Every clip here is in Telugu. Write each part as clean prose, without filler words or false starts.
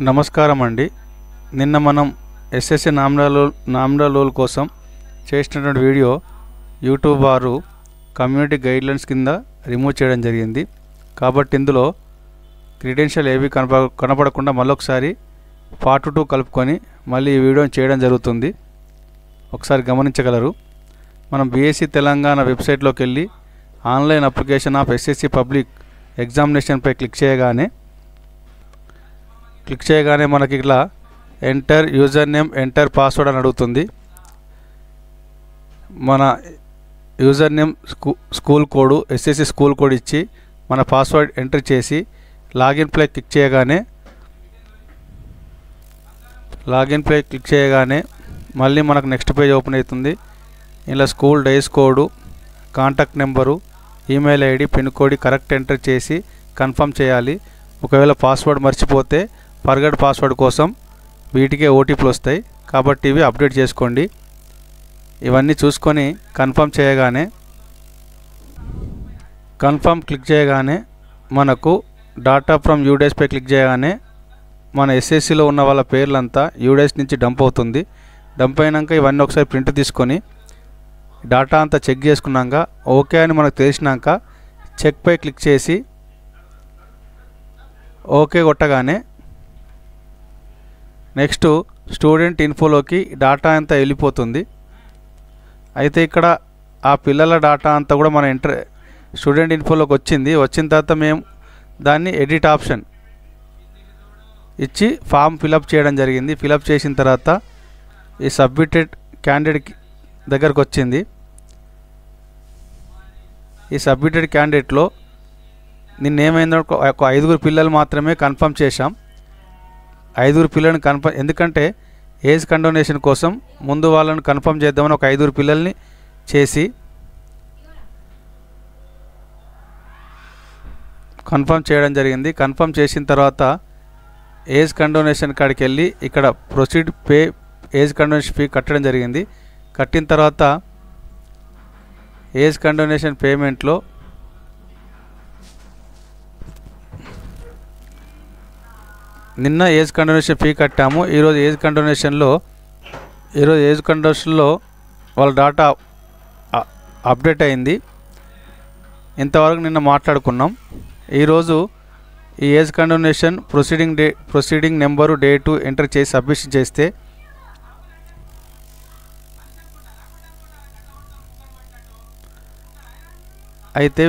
నమస్కారం అండి. నిన్న మనం ఎస్ఎస్సి నామినల్ రోల్ కోసం చేసినటువంటి వీడియో యూట్యూబ్ వారు కమ్యూనిటీ గైడ్లైన్స్ కింద రిమూవ్ చేయడం జరిగింది. కాబట్టి ఇందులో క్రెడెన్షియల్ ఏవి కనపడకుండా మళ్ళొకసారి పార్ట్ 2 కలుపుకొని మళ్ళీ ఈ వీడియోని చేయడం జరుగుతుంది. ఒకసారి గమనించగలరు. మనం బీఎస్సీ తెలంగాణ వెబ్సైట్లోకి వెళ్ళి online application of SSC public ఎగ్జామినేషన్పై క్లిక్ చేయగానే మనకి ఇట్లా enter user name enter password అని అడుగుతుంది. మన user name school code SSC school code ఇచ్చి మన పాస్వర్డ్ ఎంటర్ చేసి లాగిన్ ప్లే క్లిక్ చేయగానే మళ్ళీ మనకు నెక్స్ట్ పేజ్ ఓపెన్ అవుతుంది. ఇలా school DISE code, contact number, email ID, pin code correct enter చేసి కన్ఫర్మ్ చేయాలి. ఒకవేళ పాస్వర్డ్ మర్చిపోతే ఫర్గట్ పాస్వర్డ్ కోసం వీటికే ఓటీపీలు వస్తాయి. కాబట్టి ఇవి అప్డేట్ చేసుకోండి. ఇవన్నీ చూసుకొని కన్ఫర్మ్ క్లిక్ చేయగానే మనకు డాటా ఫ్రమ్ యూడేస్పై క్లిక్ చేయగానే మన ఎస్ఎస్సిలో ఉన్న వాళ్ళ పేర్లంతా యూడేస్ నుంచి డంప్ అవుతుంది. డంప్ అయినాక ఇవన్నీ ఒకసారి ప్రింట్ తీసుకొని డాటా అంతా చెక్ చేసుకున్నాక ఓకే అని మనకు తెలిసినాక చెక్పై క్లిక్ చేసి ఓకే కొట్టగానే నెక్స్ట్ స్టూడెంట్ ఇన్ఫోలోకి డాటా అంతా వెళ్ళిపోతుంది. అయితే ఇక్కడ ఆ పిల్లల డాటా అంతా కూడా మన స్టూడెంట్ ఇన్ఫోలోకి వచ్చిన తర్వాత మేము దాన్ని ఎడిట్ ఆప్షన్ ఇచ్చి ఫామ్ ఫిలప్ చేయడం జరిగింది. ఫిలప్ చేసిన తర్వాత ఈ సబ్మిటెడ్ క్యాండిడేట్ దగ్గరకు వచ్చింది. ఈ సబ్మిటెడ్ క్యాండిడేట్లో నిన్నేమైందో ఒక 5 పిల్లలు మాత్రమే కన్ఫర్మ్ చేశాం. 5 పిల్లలను కన్ఫర్మ్, ఎందుకంటే ఏజ్ కండోనేషన్ కోసం ముందు వాళ్ళని కన్ఫర్మ్ చేద్దామని ఒక 5 పిల్లల్ని చేసి కన్ఫర్మ్ చేయడం జరిగింది. కన్ఫర్మ్ చేసిన తర్వాత ఏజ్ కండోనేషన్ కాడికి వెళ్ళి ఇక్కడ proceed pay age condonation fee కట్టడం జరిగింది. కట్టిన తర్వాత ఏజ్ కండోనేషన్ పేమెంట్లో నిన్న ఏజ్ కండోనేషన్ ఫీ కట్టాము. ఈరోజు ఏజ్ కండోనేషన్లో వాళ్ళ డాటా అప్డేట్ అయింది. ఇంతవరకు నిన్న మాట్లాడుకున్నాం. ఈరోజు ఈ age condonation proceeding number date enter చేసి సబ్మిషన్ చేస్తే అయితే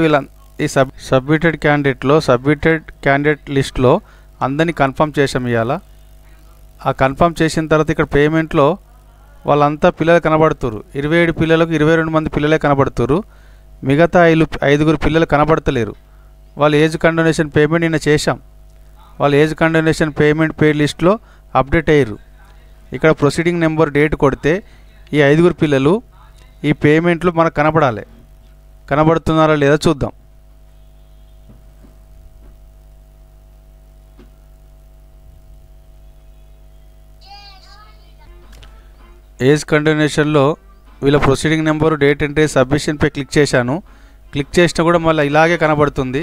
ఈ సబ్మిటెడ్ క్యాండిడేట్ లిస్ట్లో అందరినీ కన్ఫర్మ్ చేసాం. ఇవాళ ఆ కన్ఫర్మ్ చేసిన తర్వాత ఇక్కడ పేమెంట్లో వాళ్ళంతా పిల్లలు కనబడుతురు. 27 పిల్లలకు 22 మంది పిల్లలే కనబడుతురు. మిగతా 5 పిల్లలు కనబడతలేరు. వాళ్ళు ఏజ్ కండోనేషన్ పేమెంట్ నిన్న చేశాం. వాళ్ళు ఏజ్ కండోనేషన్ పేమెంట్ పే లిస్ట్లో అప్డేట్ అయ్యారు. ఇక్కడ ప్రొసీడింగ్ నెంబర్ డేట్ కొడితే ఈ 5 పిల్లలు ఈ పేమెంట్లు మనకు కనబడాలి. కనబడుతున్నారా లేదా చూద్దాం. ఏజ్ కండోనేషన్లో వీళ్ళ ప్రొసీడింగ్ నెంబరు డేట్ ఎంట్రీ సబ్మిషన్పై క్లిక్ చేశాను. క్లిక్ చేసినా కూడా మళ్ళీ ఇలాగే కనబడుతుంది.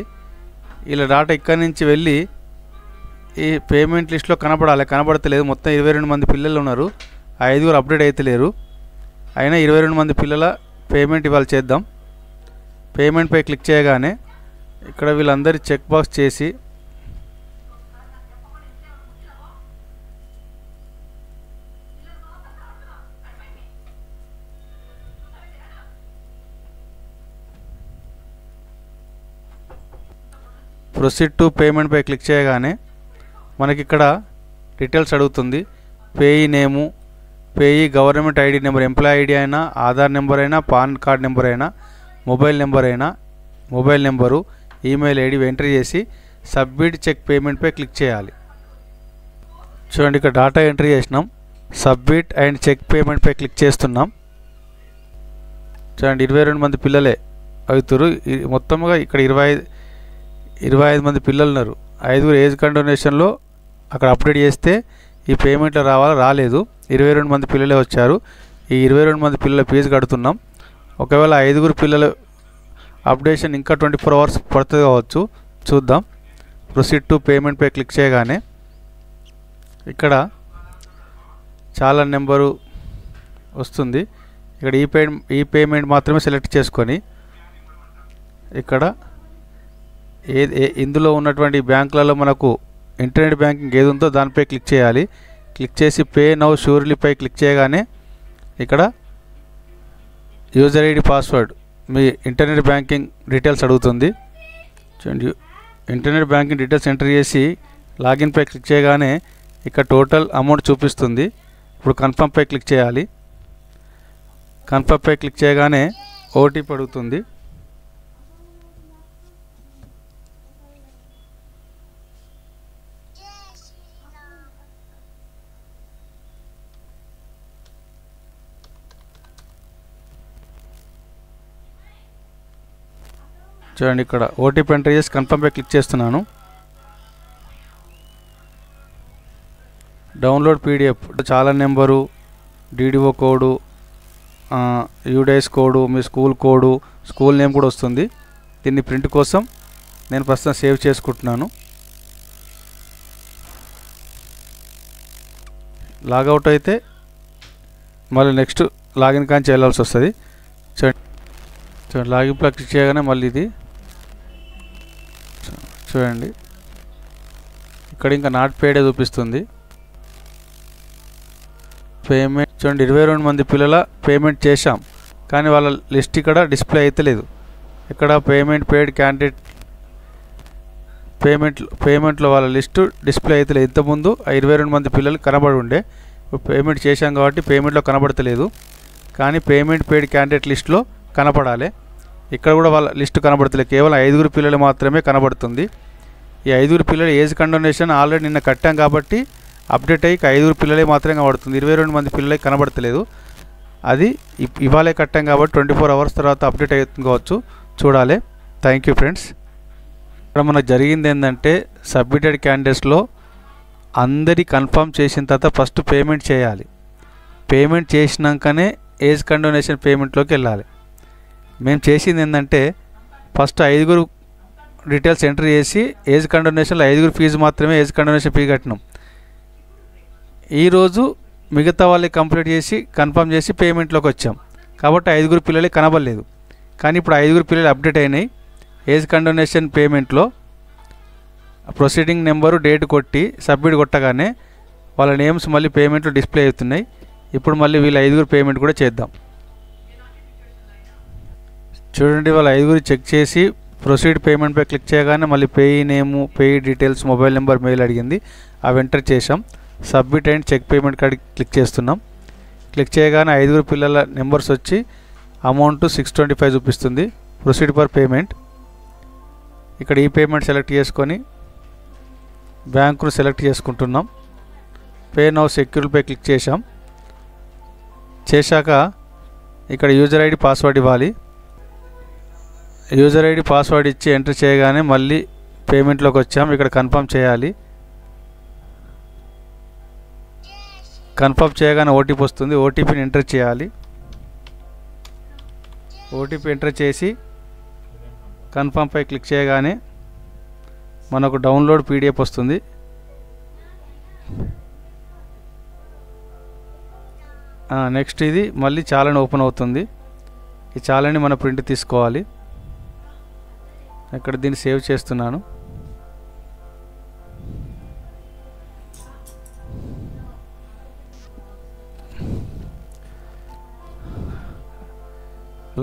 ఇలా డాటా ఇక్కడి నుంచి వెళ్ళి ఈ పేమెంట్ లిస్ట్లో కనబడతలేదు. మొత్తం 22 మంది పిల్లలు ఉన్నారు. 5 అప్డేట్ అవుతలేరు. అయినా 22 మంది పిల్లల పేమెంట్ ఇవాళ చేద్దాం. పేమెంట్పై క్లిక్ చేయగానే ఇక్కడ వీళ్ళందరి చెక్ బాక్స్ చేసి ప్రొసీడ్ టు పేమెంట్పై క్లిక్ చేయగానే మనకి ఇక్కడ డీటెయిల్స్ అడుగుతుంది. Payee name, payee government ID number, employee ID అయినా, ఆధార్ నెంబర్ అయినా, పాన్ కార్డ్ నెంబర్ అయినా, mobile number, email ID enter చేసి సబ్మిట్ చెక్ పేమెంట్పై క్లిక్ చేయాలి. చూడండి, ఇక్కడ డాటా ఎంట్రీ చేసినాం. సబ్మిట్ అండ్ చెక్ పేమెంట్పై క్లిక్ చేస్తున్నాం. చూడండి, 22 మంది పిల్లలే అవుతారు. మొత్తంగా ఇక్కడ 25 మంది పిల్లలు ఉన్నారు. 5 ఏజ్ కండోనేషన్లో అక్కడ అప్డేట్ చేస్తే ఈ పేమెంట్లో రాలేదు. 22 మంది పిల్లలే వచ్చారు. ఈ 22 మంది పిల్లల ఫీజు కడుతున్నాం. ఒకవేళ 5 పిల్లల అప్డేషన్ ఇంకా 24 అవర్స్ పడుతుంది కావచ్చు, చూద్దాం. ప్రొసీడ్ టు పేమెంట్పై క్లిక్ చేయగానే ఇక్కడ చాలా నెంబరు వస్తుంది. ఇక్కడ ఈ పేమెంట్ మాత్రమే సెలెక్ట్ చేసుకొని ఇక్కడ ఇందులో ఉన్నటువంటి బ్యాంకులలో మనకు ఇంటర్నెట్ బ్యాంకింగ్ ఏది ఉందో దానిపై క్లిక్ చేయాలి. క్లిక్ చేసి పే నౌ షూర్లీపై క్లిక్ చేయగానే ఇక్కడ యూజర్ ఐడి పాస్వర్డ్ మీ ఇంటర్నెట్ బ్యాంకింగ్ డీటెయిల్స్ అడుగుతుంది. చూడండి, ఇంటర్నెట్ బ్యాంకింగ్ డీటెయిల్స్ ఎంటర్ చేసి లాగిన్పై క్లిక్ చేయగానే ఇక్కడ టోటల్ అమౌంట్ చూపిస్తుంది. ఇప్పుడు కన్ఫర్మ్పై క్లిక్ చేయాలి. కన్ఫర్మ్పై క్లిక్ చేయగానే ఓటీపీ అడుగుతుంది. చూడండి, ఇక్కడ ఓటీపీ ఎంటర్ చేసి కన్ఫర్మ్పై క్లిక్ చేస్తున్నాను. డౌన్లోడ్ పీడిఎఫ్ చాలా number, DDO code, UDISE code, మీ స్కూల్ కోడు, స్కూల్ నేమ్ కూడా వస్తుంది. దీన్ని ప్రింట్ కోసం నేను ప్రస్తుతం సేవ్ చేసుకుంటున్నాను. లాగౌట్ అయితే మళ్ళీ నెక్స్ట్ లాగిన్ కానీ చేయాల్సి వస్తుంది. చూడండి, లాగిన్లో క్లిక్ చేయగానే మళ్ళీ ఇది చూడండి, ఇక్కడ ఇంకా నాట్ పేడే చూపిస్తుంది. పేమెంట్ చూడండి, 22 మంది పిల్లల పేమెంట్ చేశాం, కానీ వాళ్ళ లిస్ట్ ఇక్కడ డిస్ప్లే అయితే లేదు. ఇక్కడ పేమెంట్ పేడ్ క్యాండిడేట్ పేమెంట్లో వాళ్ళ లిస్టు డిస్ప్లే అయితే లేదు. ఇంతకుముందు 22 మంది పిల్లలు కనబడి ఉండే, పేమెంట్ చేశాం కాబట్టి పేమెంట్లో కనబడతలేదు, కానీ పేమెంట్ పేడ్ క్యాండిడేట్ లిస్ట్లో కనపడాలి. ఇక్కడ కూడా వాళ్ళ లిస్టు కనబడతలేదు, కేవలం 5 పిల్లలు మాత్రమే కనబడుతుంది. ఈ 5 పిల్లలు ఏజ్ కండోనేషన్ ఆల్రెడీ నిన్న కట్టాం కాబట్టి అప్డేట్ అయ్యి 5 పిల్లలే మాత్రమే కనబడుతుంది, 22 మంది పిల్లలే కనబడతలేదు. అది ఇవాళే కట్టాం కాబట్టి 24 అవర్స్ తర్వాత అప్డేట్ అవుతుంది కావచ్చు, చూడాలి. Thank you friends. ఇక్కడ మనకు జరిగింది ఏంటంటే సబ్మిటెడ్ క్యాండిడేట్స్లో అందరి కన్ఫర్మ్ చేసిన తర్వాత ఫస్ట్ పేమెంట్ చేయాలి. పేమెంట్ చేసినాకనే ఏజ్ కండోనేషన్ పేమెంట్లోకి వెళ్ళాలి. మేము చేసింది ఏంటంటే ఫస్ట్ 5 డీటెయిల్స్ ఎంటర్ చేసి ఏజ్ కండోనేషన్లో 5 ఫీజు మాత్రమే ఏజ్ కండోనేషన్ ఫీ కట్టినాం. ఈరోజు మిగతా వాళ్ళకి కంప్లీట్ చేసి కన్ఫర్మ్ చేసి పేమెంట్లోకి వచ్చాం కాబట్టి 5 పిల్లలే కనబడలేదు. కానీ ఇప్పుడు 5 పిల్లలు అప్డేట్ అయినాయి. ఏజ్ కండోనేషన్ పేమెంట్లో ప్రొసీడింగ్ నెంబరు డేట్ కొట్టి సబ్మిట్ కొట్టగానే వాళ్ళ నేమ్స్ మళ్ళీ పేమెంట్లో డిస్ప్లే అవుతున్నాయి. ఇప్పుడు మళ్ళీ వీళ్ళ 5 పేమెంట్ కూడా చేద్దాం. చూడండి, వాళ్ళ 5 చెక్ చేసి ప్రొసీడ్ పేమెంట్పై క్లిక్ చేయగానే మళ్ళీ పేయి నేము, పేయి డీటెయిల్స్, మొబైల్ నెంబర్, మెయిల్ అడిగింది. అవి ఎంటర్ చేసాం. సబ్మిట్ అండ్ చెక్ పేమెంట్ కాడికి క్లిక్ చేస్తున్నాం. క్లిక్ చేయగానే 5 పిల్లల నెంబర్స్ వచ్చి అమౌంట్ 625 చూపిస్తుంది. Proceed for payment. ఇక్కడ ఈ పేమెంట్ సెలెక్ట్ చేసుకొని బ్యాంకును సెలెక్ట్ చేసుకుంటున్నాం. పే నౌ సెక్యూర్పై క్లిక్ చేశాక ఇక్కడ యూజర్ ఐడి పాస్వర్డ్ ఇవ్వాలి. యూజర్ ఐడి పాస్వర్డ్ ఇచ్చి ఎంటర్ చేయగానే మళ్ళీ పేమెంట్లోకి వచ్చాం. ఇక్కడ కన్ఫర్మ్ చేయాలి. కన్ఫర్మ్ చేయగానే ఓటీపీ వస్తుంది. ఓటీపీని ఎంటర్ చేయాలి. ఓటీపీ ఎంటర్ చేసి కన్ఫర్మ్పై క్లిక్ చేయగానే మనకు డౌన్లోడ్ పీడిఎఫ్ వస్తుంది. నెక్స్ట్ ఇది మళ్ళీ చాలని ఓపెన్ అవుతుంది. ఈ చాలని మనం ప్రింట్ తీసుకోవాలి. ఇక్కడ దీన్ని సేవ్ చేస్తున్నాను.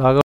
లాగౌట్